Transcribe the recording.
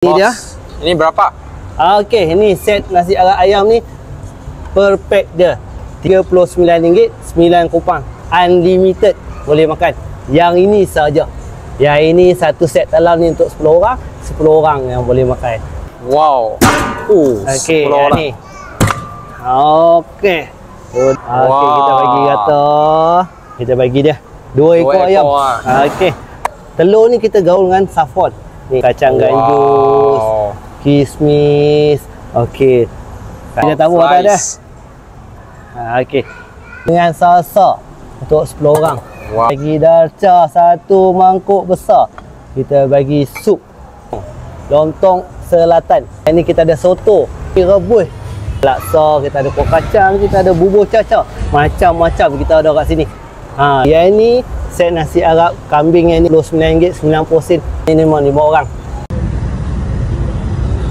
Ini dia. Ini berapa? Okey, ini set nasi Arab ayam ni per pack dia RM39, 9 kupang. Unlimited boleh makan. Yang ini saja. Yang ini satu set dalam ni untuk 10 orang, 10 orang yang boleh makan. Wow. Okey, 10 orang. ni. Okey. Okey, kita bagi kata. Kita bagi dia 2 ekor ayam. Okey. Telur ni kita gaul dengan saffron. Ni kacang ganjus, kismis. Okey. Kita tahu apa dah. Okey. Dengan salsa untuk 10 orang. Bagi dalca 1 mangkuk besar. Kita bagi sup lontong selatan. Ini kita ada soto, rebus, laksa, kita ada kuah kacang, kita ada bubur caca. Macam-macam kita ada kat sini. Yang ini set nasi Arab kambing yang ni RM29, 90 sen. Ini memang 5 orang.